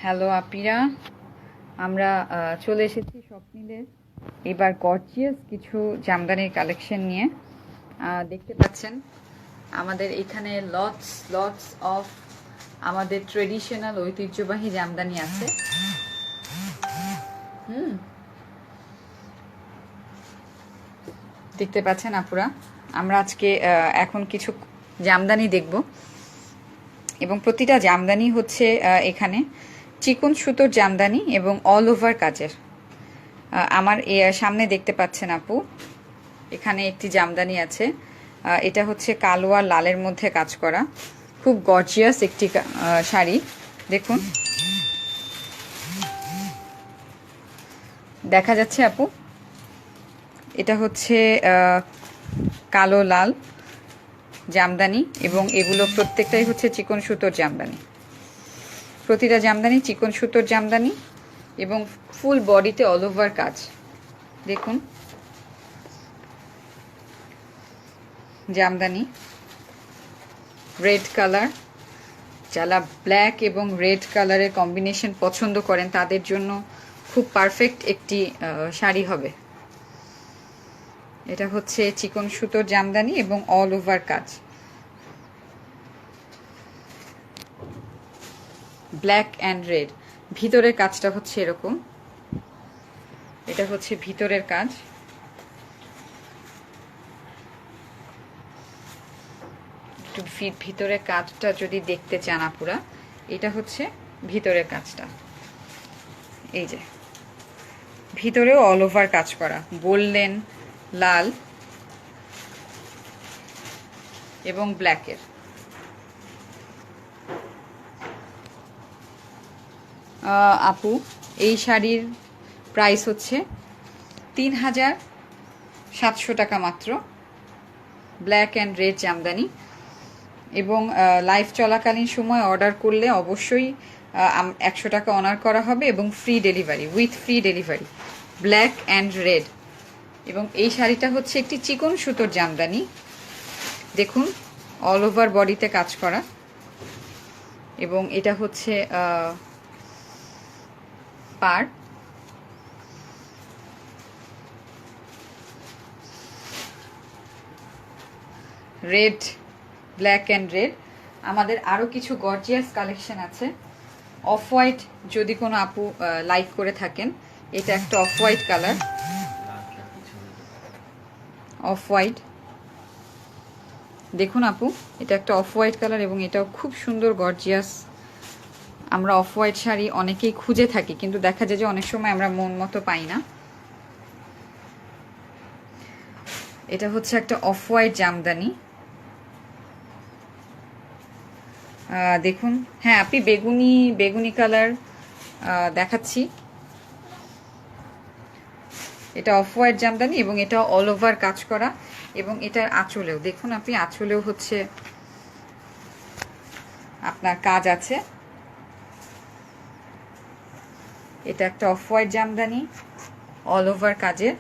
Hello আপিরা, আমরা চলে এসেছি স্বপ্নীলের এবার গর্জিয়াস কিছু জামদানির কালেকশন নিয়ে। দেখতে পাচ্ছেন আমাদের এখানে লটস লটস অফ আমাদের ট্রেডিশনাল ঐতিহ্যবাহী জামদানি আছে। দেখতে পাচ্ছেন আপুরা, আমরা আজকে এখন কিছু জামদানি দেখব এবং প্রতিটা জামদানি হচ্ছে এখানে চিকন সুতোর জামদানি এবং অল ওভার কাজের। আমার সামনে দেখতে পাচ্ছেন আপু, এখানে একটি জামদানি আছে। এটা হচ্ছে কালো আর লালের মধ্যে কাজ করা, খুব গর্জিয়াস একটি শাড়ি। দেখুন, দেখা যাচ্ছে আপু, এটা হচ্ছে কালো লাল জামদানি এবং এগুলো প্রত্যেকটাই হচ্ছে চিকন সুতোর জামদানি। প্রতিটা জামদানি চিকন সুতোর জামদানি এবং ফুল বডিতে অল ওভার কাজ। দেখুন জামদানি, রেড কালার, যারা ব্ল্যাক এবং রেড কালারের কম্বিনেশন পছন্দ করেন তাদের জন্য খুব পারফেক্ট একটি শাড়ি হবে। এটা হচ্ছে চিকন সুতোর জামদানি এবং অল ওভার কাজ, ব্ল্যাক অ্যান্ড রেড। ভিতরের কাজটা হচ্ছে এরকম, এটা হচ্ছে ভিতরের কাজ। একটু ভিতরের কাজটা যদি দেখতে চান আপুরা, এটা হচ্ছে ভিতরের কাজটা। এই যে ভিতরেও অল ওভার কাজ করা, গোল্ডেন, লাল এবং ব্ল্যাকের। আপু, এই শাড়ির প্রাইস হচ্ছে ৩,৭০০ টাকা মাত্র, ব্ল্যাক অ্যান্ড রেড জামদানি। এবং লাইভ চলাকালীন সময় অর্ডার করলে অবশ্যই ১০০ টাকা অনার করা হবে এবং free delivery, with free delivery, black and red. এবং এই শাড়িটা হচ্ছে একটি চিকন সুতোর জামদানি। দেখুন অল ওভার বডিতে কাজ করা, এবং এটা হচ্ছে পার। Red, black and red. আমাদের আরও কিছু গর্জিয়াস কালেকশন আছে। অফ হোয়াইট যদি কোনো আপু লাইক করে থাকেন, এটা একটা off white colour, off white. দেখুন আপু, এটা একটা অফ হোয়াইট কালার এবং এটাও খুব সুন্দর গর্জিয়াস। আমরা অফ হোয়াইট শাড়ি অনেকেই খুঁজে থাকি, কিন্তু দেখা যায় যে অনেক সময় আমরা মন মতো পাই না। এটা হচ্ছে একটা অফ হোয়াইট জামদানি। দেখুন, হ্যাঁ আপনি বেগুনি বেগুনি কালার দেখাচ্ছি। এটা অফ হোয়াইট জামদানি এবং এটা অল ওভার কাজ করা, এবং এটার আঁচলেও দেখুন আপনি, আঁচলেও হচ্ছে আপনার কাজ আছে। এটা একটা off white Jamdani, all over কাজের।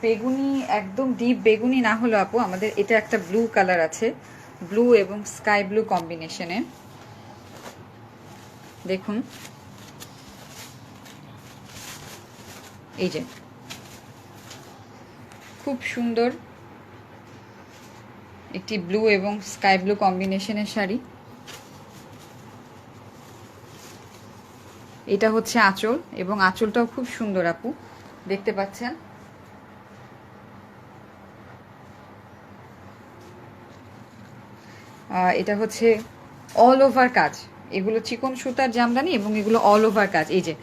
বেগুনি, একদম ডিপ বেগুনি না হলো আপু, আমাদের এটা একটা ব্লু কালার আছে, ব্লু এবং স্কাই ব্লু কম্বিনেশনে। দেখুন এই যে খুব সুন্দর একটি ব্লু এবং স্কাই ব্লু কম্বিনেশনের শাড়ি। এটা হচ্ছে আঁচল, এবং আঁচলটাও খুব সুন্দর আপু, দেখতে পাচ্ছেন। এটা হচ্ছে অল ওভার কাজ, এগুলো চিকন সুতার জামদানি এবং এগুলো অল ওভার কাজ। এই যে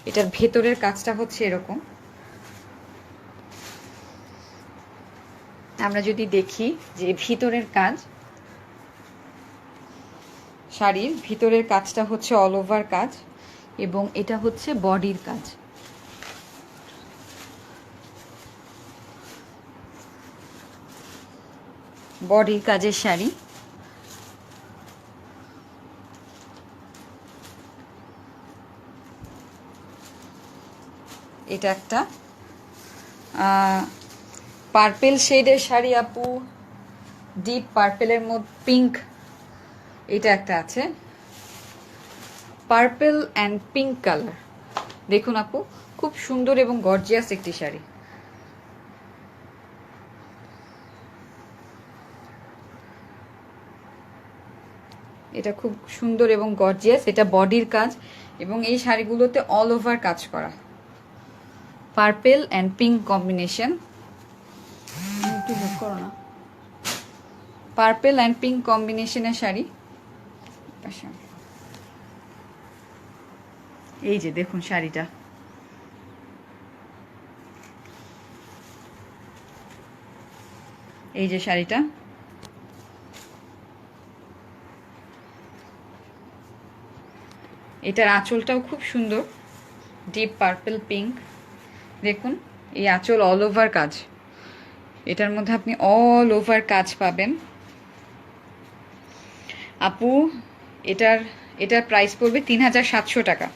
এটার ভেতরের কাজটা হচ্ছে এরকম। আমরা যদি দেখি যে ভিতরের কাজ, শাড়ির ভিতরের কাজটা হচ্ছে অল ওভার কাজ এবং এটা হচ্ছে বডির কাজ। বডির কাজের শাড়ি। এটা একটা পার্পেল শেডের শাড়ি আপু, ডিপ পার্পেলের মধ্যে পিঙ্ক, এটা একটা আছে পার্পল অ্যান্ড পিঙ্ক কালার। দেখুন আপু, খুব সুন্দর এবং গর্জিয়াস একটি শাড়ি। এটা খুব সুন্দর এবং গর্জিয়াস, এটা বডির কাজ এবং এই শাড়িগুলোতে অল ওভার কাজ করা। পার্পল অ্যান্ড পিঙ্ক কম্বিনেশন, একটু হেল্প করো না। পার্পল অ্যান্ড পিঙ্ক কম্বিনেশনের শাড়ি। এই যে দেখুন শাড়িটা, এই যে শাড়িটা, এটার আঁচলটাও খুব সুন্দর, ডিপ পার্পল পিঙ্ক। দেখুন এই আঁচল অল ওভার কাজ, এটার মধ্যে আপনি অল ওভার কাজ পাবেন আপু। এটার প্রাইস পড়বে 3700 টাকা।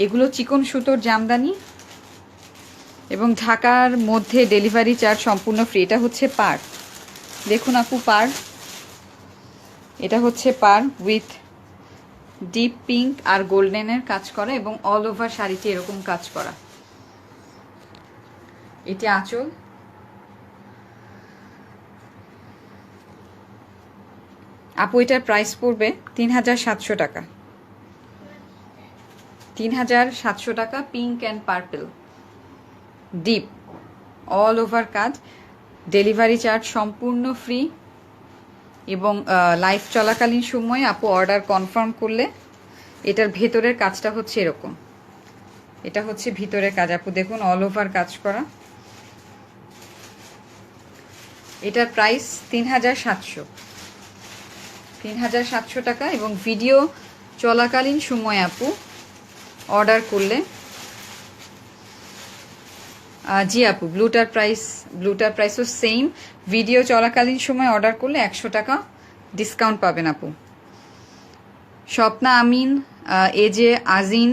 এগুলো চিকন সুতোর জামদানি এবং ঢাকার মধ্যে ডেলিভারি চার্জ সম্পূর্ণ ফ্রি। এটা হচ্ছে পার, দেখুন আপু পার, এটা হচ্ছে পার উইথ ডিপ পিঙ্ক আর গোল্ডেনের কাজ করা এবং অল ওভার শাড়িটি এরকম কাজ করা। এটি আঁচল, আপু এটার প্রাইস পড়বে 3700 টাকা। 3700 টাকা, pink and purple, deep all over কাজ, ডেলিভারি চার্জ সম্পূর্ণ ফ্রি এবং লাইভ চলাকালীন সময়ে আপু অর্ডার কনফার্ম করলে এটার ভেতরের কাজটা হচ্ছে এরকম। এটা হচ্ছে ভিতরের কাজ আপু, দেখুন অল ওভার কাজ করা। এটার প্রাইস 3700 টাকা এবং ভিডিও চলাকালীন সময় আপু অর্ডার করলে, জি আপু ব্লুটার প্রাইসও সেম, ভিডিও চলাকালীন সময় অর্ডার করলে 100 টাকা ডিসকাউন্ট পাবেন আপু। স্বপ্না আমিন, এজে আজিন,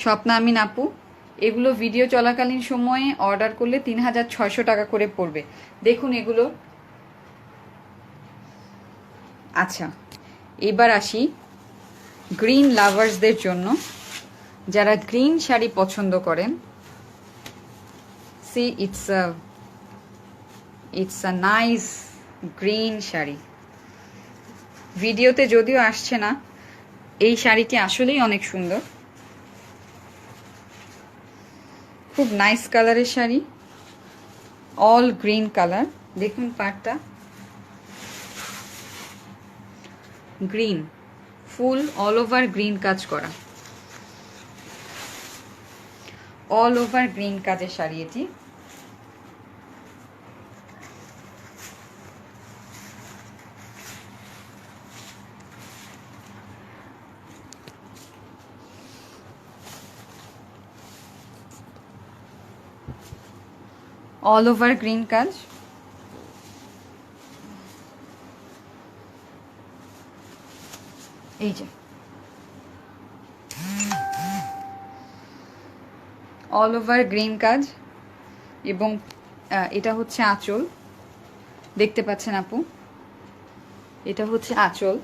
স্বপ্না আমিন আপু, এগুলো ভিডিও চলাকালীন সময়ে অর্ডার করলে 3600 টাকা করে পড়বে। দেখুন এগুলো। আচ্ছা, এবার আসি গ্রিন লাভার্সদের জন্য, যারা গ্রিন শাড়ি পছন্দ করেন। See it's a nice green sari. ভিডিওতে যদিও আসছে না, এই শাড়িটি আসলেই অনেক সুন্দর, খুব নাইস কালারের শাড়ি, অল গ্রিন কালার। দেখুন পাড়টা green, full all over green কাজ করা, অল ওভার গ্রিন কাজের শাড়ি এটি। অল ওভার গ্রিন কাজ, এই যে অল ওভার গ্রিন কাজ এবং এটা হচ্ছে আঁচল, দেখতে পাচ্ছেন আপু, এটা হচ্ছে আঁচল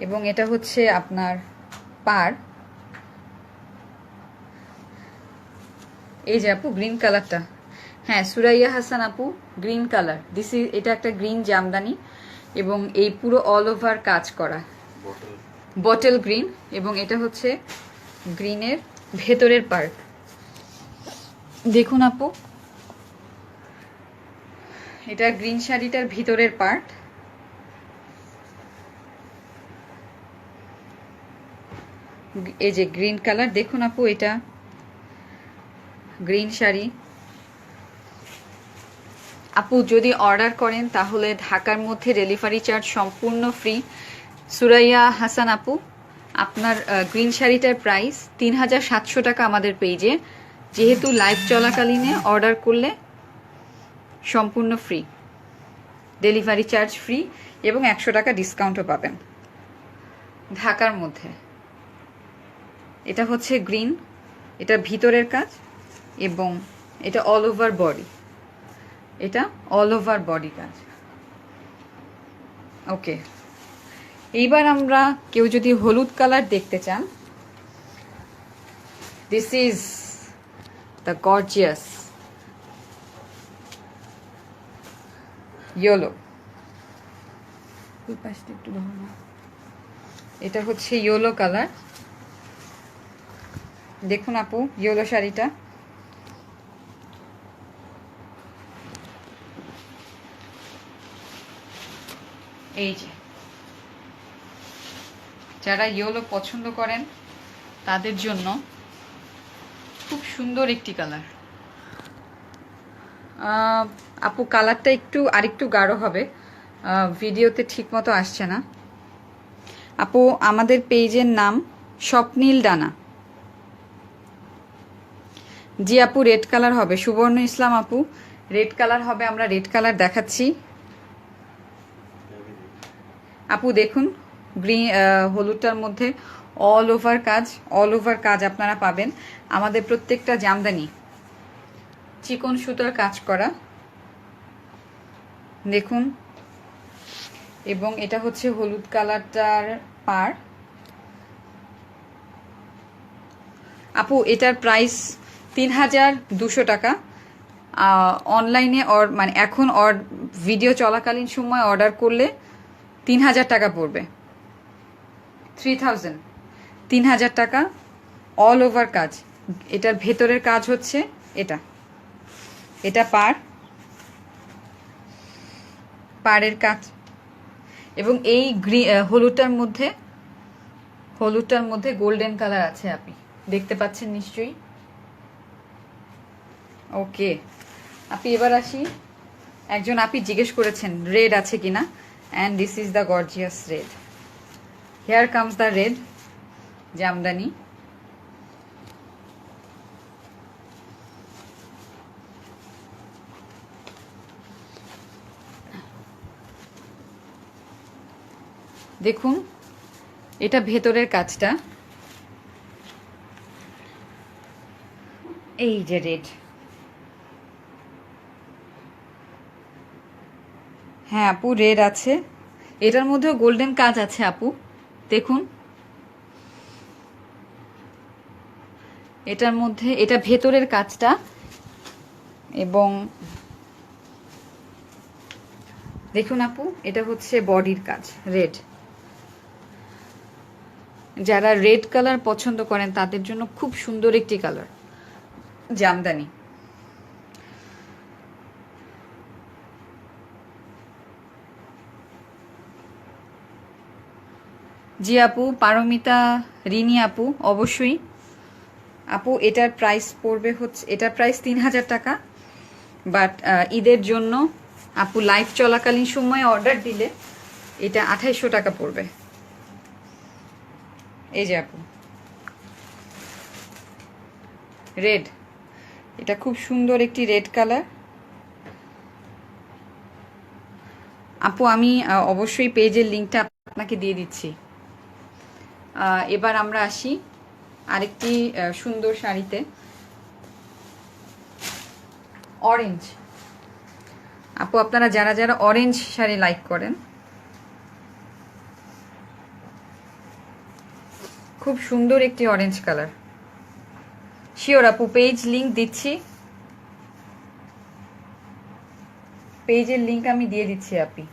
এবং এটা হচ্ছে আপনার পাড়। এই যে আপু গ্রিন কালারটা, হ্যাঁ সুরাইয়া হাসান আপু, গ্রিন কালার এটা একটা গ্রিন জামদানি এবং এই পুরো অল ওভার কাজ করা বটল গ্রিন এবং এটা হচ্ছে গ্রিনের ভেতরের পার্ট। দেখুন আপু, এটা গ্রিন শাড়িটার ভিতরের পার্ট। এই যে গ্রিন কালার, দেখুন আপু এটা গ্রিন শাড়ি। আপু যদি অর্ডার করেন তাহলে ঢাকার মধ্যে ডেলিভারি চার্জ সম্পূর্ণ ফ্রি। সুরাইয়া হাসান আপু, আপনার গ্রিন শাড়িটার প্রাইস 3700 টাকা আমাদের পেজে, যেহেতু লাইভ চলাকালীনে অর্ডার করলে সম্পূর্ণ ফ্রি, ডেলিভারি চার্জ ফ্রি এবং 100 টাকা ডিসকাউন্টও পাবেন ঢাকার মধ্যে। এটা হচ্ছে গ্রিন, এটা ভিতরের কাজ এবং এটা অল ওভার বডি, এটা অল ওভার বডি কাজ। ওকে, এইবার আমরা কেউ যদি হলুদ কালার দেখতে চান, this is the gorgeous yellow. এটা হচ্ছে ইয়েলো কালার। দেখুন আপু ইয়েলো শাড়িটা, এই যে যারা ইয়েলো পছন্দ করেন তাদের জন্য খুব সুন্দর একটি কালার। আপু কালারটা আরেকটু গাঢ় হবে, ভিডিওতে ঠিক মতো আসছে না। আপু আমাদের পেজের নাম স্বপ্নীল ডানা। জি আপু রেড কালার হবে, সুবর্ণ ইসলাম আপু রেড কালার হবে, আমরা রেড কালার দেখাচ্ছি। আপু দেখুন গ্রিন হলুদটার মধ্যে অল ওভার কাজ আপনারা পাবেন। আমাদের প্রত্যেকটা জামদানি চিকন সুতার কাজ করা, দেখুন। এবং এটা হচ্ছে হলুদ কালারটার পার। আপু এটার প্রাইস ৩,২০০ টাকা। অনলাইনে মানে এখন ভিডিও চলাকালীন সময় অর্ডার করলে ৩,০০০ টাকা পড়বে। 3,000, ৩,০০০ টাকা অল ওভার কাজ। এটার ভেতরের কাজ হচ্ছে এটা পাড়ের কাজ। এবং এই হলুদটার মধ্যে গোল্ডেন কালার আছে, আপনি দেখতে পাচ্ছেন নিশ্চয়ই। ওকে আপনি এবার আসি, একজন আপনি জিজ্ঞেস করেছেন রেড আছে কিনা, and this is the gorgeous red. Hair comes the red Jamdani. দেখুন এটা ভেতরের কাজটা, এই যে রেড। হ্যাঁ আপু রেড আছে, এটার মধ্যেও গোল্ডেন কাজ আছে আপু, দেখুন। এটার মধ্যে এটা ভেতরের কাজটা, এবং দেখুন আপু এটা হচ্ছে বডির কাজ রেড। যারা রেড কালার পছন্দ করেন তাদের জন্য খুব সুন্দর একটি কালার জামদানি। জি আপু পারমিতা রিনি আপু অবশ্যই। আপু এটার প্রাইস পড়বে হচ্ছে, এটার প্রাইস ৩,০০০ টাকা, বাট ঈদের জন্য আপু লাইভ চলাকালীন সময়ে অর্ডার দিলে এটা ২৮০০ টাকা পড়বে। এই যে আপু রেড, এটা খুব সুন্দর একটি রেড কালার। আপু আমি অবশ্যই পেজের লিঙ্কটা আপনাকে দিয়ে দিচ্ছি। এবার আমরা আসি আরেকটি সুন্দর শাড়িতে, অরেঞ্জ। আপু আপনারা যারা অরেঞ্জ শাড়ি লাইক করেন, খুব সুন্দর একটি অরেঞ্জ কালার। শিওর আপু পেজ লিংক দিচ্ছি, পেজের লিংক আমি দিয়ে দিচ্ছি আপনি।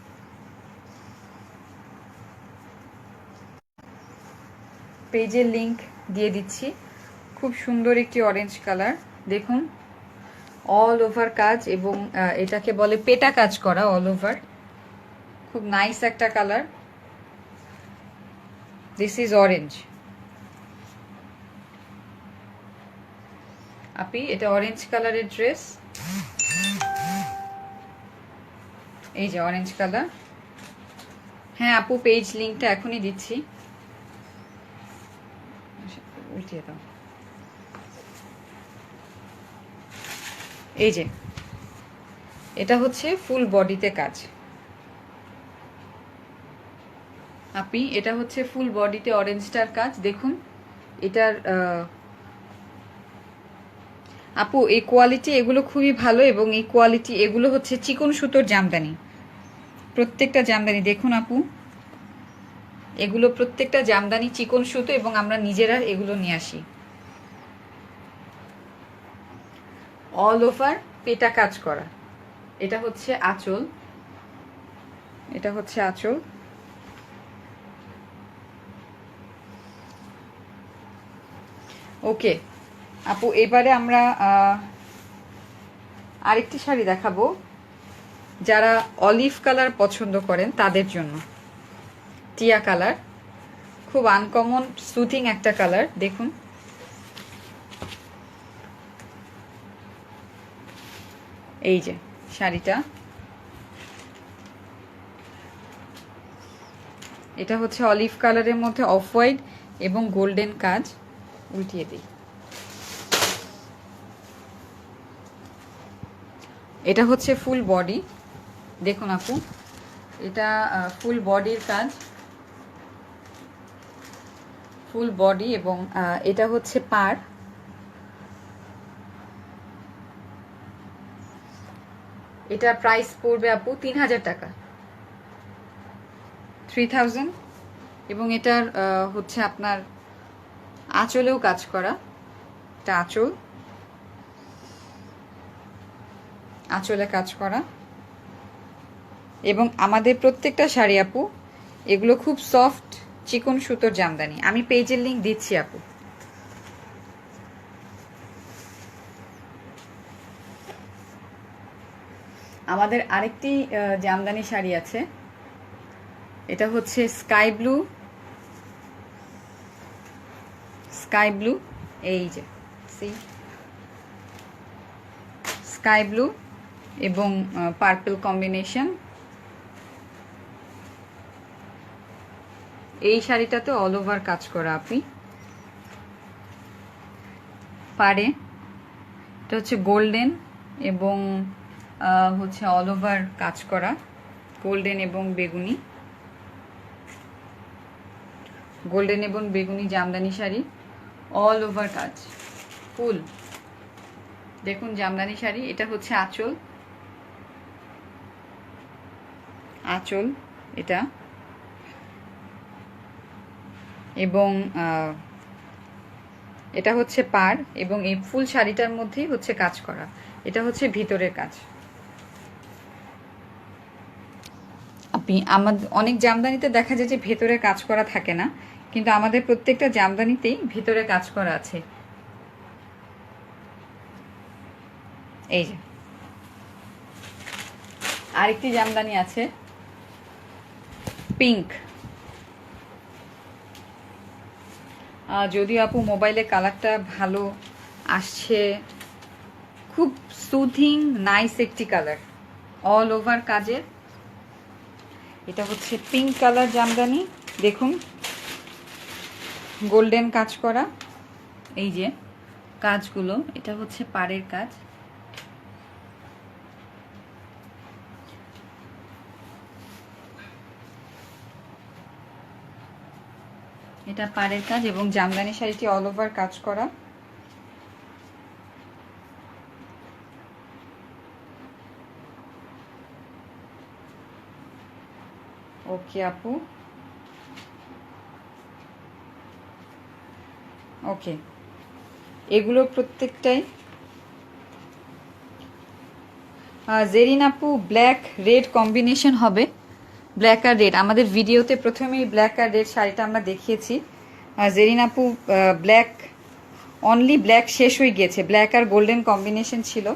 পেজের লিংক দিয়ে দিচ্ছি, খুব সুন্দর একটি অরেঞ্জ কালার। দেখুন অল ওভার কাজ, এবং এটাকে বলে পেটা কাজ করা অল ওভার, খুব নাইস একটা কালার। দিস ইজ অরেঞ্জ আপি, এটা অরেঞ্জ কালারের ড্রেস। এই যে অরেঞ্জ কালার। হ্যাঁ আপু পেজ লিংকটা এখনই দিচ্ছি, উল্টিয়ে দাও। এই যে এটা হচ্ছে ফুল বডিতে কাজ আপি, এটা হচ্ছে ফুল বডিতে অরেঞ্জটার কাজ। দেখুন এটার আপু এই কোয়ালিটি এগুলো খুবই ভালো, এবং এই কোয়ালিটি এগুলো হচ্ছে চিকন সুতোর জামদানি, প্রত্যেকটা জামদানি দেখুন আপু, এগুলো প্রত্যেকটা জামদানি চিকন সুতো এবং আমরা নিজেরা এগুলো নিয়ে আসি। অল ওভার পেটা কাজ করা। এটা হচ্ছে আঁচল, এটা হচ্ছে আঁচল। ওকে আপু, এবারে আমরা আরেকটি শাড়ি দেখাবো যারা অলিভ কালার পছন্দ করেন তাদের জন্য। টিয়া কালার, খুব আনকমন সুথিং একটা কালার। দেখুন এই যে শাড়িটা, এটা হচ্ছে অলিভ কালারের মধ্যে অফ হোয়াইট এবং গোল্ডেন কাজ। উল্টিয়ে দিই, এটা হচ্ছে ফুল বডি। দেখুন আপু, এটা ফুল বডির কাজ, ফুল বডি এবং এটা হচ্ছে পাড়। এটার প্রাইস পড়বে আপু 3000 টাকা, 3000। এবং এটার হচ্ছে আপনার আঁচলেও কাজ করা, এটা আঁচল, আঁচলে কাজ করা। এবং আমাদের প্রত্যেকটা শাড়ি আপু এগুলো খুব সফট চিকন সুতোর জামদানি। আমি পেজের লিংক দিচ্ছি আপু। আমাদের আরেকটি জামদানি শাড়ি আছে, এটা হচ্ছে স্কাই ব্লু, স্কাই ব্লু, এই যে স্কাই ব্লু এবং পার্পল কম্বিনেশন। এই শাড়িটাতে অল ওভার কাজ করা আপনি পারে। এটা হচ্ছে গোল্ডেন এবং হচ্ছে অল ওভার কাজ করা, গোল্ডেন এবং বেগুনি, গোল্ডেন এবং বেগুনি জামদানি শাড়ি, অল ওভার কাজ ফুল। দেখুন জামদানি শাড়ি, এটা হচ্ছে আঁচল, আঁচল এটা, এবং এটা হচ্ছে পাড় এবং এই ফুল শাড়িটার মধ্যেই হচ্ছে কাজ করা। এটা হচ্ছে ভিতরের কাজ। আপনি আমাদের অনেক জামদানিতে দেখা যায় যে ভেতরে কাজ করা থাকে না, কিন্তু আমাদের প্রত্যেকটা জামদানিতেই ভিতরে কাজ করা আছে। এই যে আরেকটি জামদানি আছে পিঙ্ক। যদিও আপু মোবাইলে কালারটা ভালো আসছে, খুব সুথিং নাইস একটি কালার, অল ওভার কাজের। এটা হচ্ছে পিঙ্ক কালার জামদানি। দেখুন গোল্ডেন কাজ করা, এই যে কাজগুলো, এটা হচ্ছে পাড়ের কাজ। এটা পাড়ের কাজ এবং জামদানি শাড়িটি অল ওভার কাজ করা। ওকে আপু, ওকে, এগুলো প্রত্যেকটাই জেরিন আপু ব্ল্যাক রেড কম্বিনেশন হবে, ব্ল্যাক আর রেড। আমাদের ভিডিওতে প্রথমেই ব্ল্যাক আর রেড শাড়িটা আমরা দেখিয়েছি। জেরিন আপু ব্ল্যাক, অনলি ব্ল্যাক শেষ হয়ে গিয়েছে, ব্ল্যাক আর গোল্ডেন কম্বিনেশন ছিল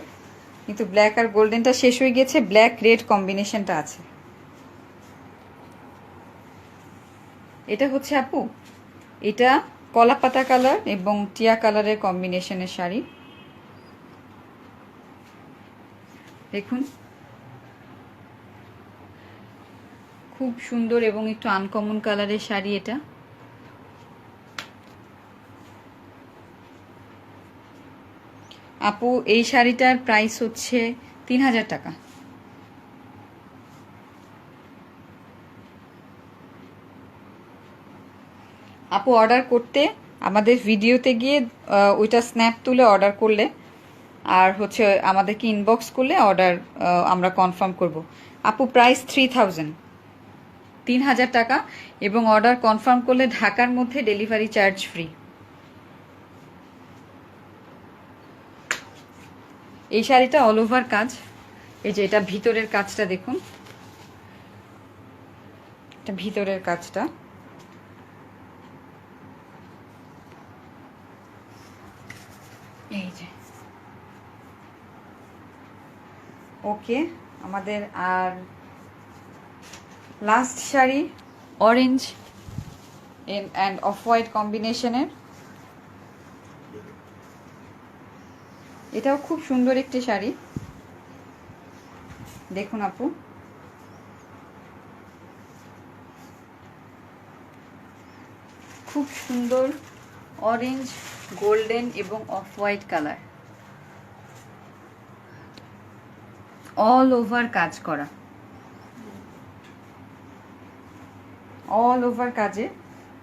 কিন্তু ব্ল্যাক আর গোল্ডেনটা শেষ হয়ে গিয়েছে, ব্ল্যাক রেড কম্বিনেশনটা আছে। এটা হচ্ছে আপু, এটা কলাপাতা কালার এবং টিয়া কালারের কম্বিনেশনের শাড়ি। দেখুন খুব সুন্দর এবং একটু আনকমন কালারের শাড়ি এটা। আপু এই শাড়িটার প্রাইস হচ্ছে 3000 টাকা। আপু অর্ডার করতে আমাদের ভিডিওতে গিয়ে ওইটা স্ন্যাপ তুলে অর্ডার করলে আর হচ্ছে আমাদেরকে ইনবক্স করলে অর্ডার আমরা কনফার্ম করব। আপু প্রাইস 3000, 3000 টাকা, এবং অর্ডার কনফার্ম করলে ঢাকার মধ্যে ডেলিভারি চার্জ ফ্রি। এই শাড়িটা অল ওভার কাজ, এই যে এটা ভিতরের কাজটা দেখুন, এটা ভিতরের কাজটা, এই যে। ওকে, আমাদের আর last sari orange and off white কম্বিনেশনের, এটাও খুব সুন্দর একটি শাড়ি, দেখুন আপু। খুব সুন্দর অরেঞ্জ, গোল্ডেন এবং of white colour, all over কাজ করা, অল ওভার কাজে।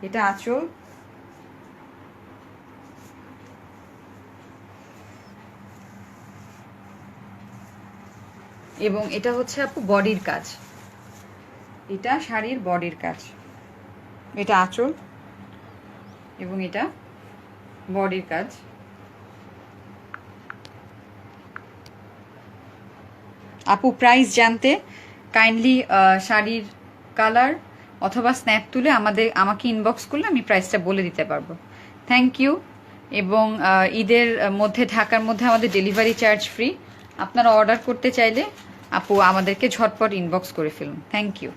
এটা আঁচল, এবং এটা হচ্ছে আপু বডির কাজ, এটা শাড়ির বডির কাজ, এটা আঁচল এবং এটা বডির কাজ। আপু প্রাইস জানতে কাইন্ডলি শাড়ির কালার অথবা স্ন্যাপ তুলে আমাকে ইনবক্স করলে আমি প্রাইসটা বলে দিতে পারবো। Thank you. এবং ঈদের মধ্যে ঢাকার মধ্যে আমাদের ডেলিভারি চার্জ ফ্রি। আপনারা অর্ডার করতে চাইলে আপু আমাদেরকে ঝটপট ইনবক্স করে ফেলুন। Thank you.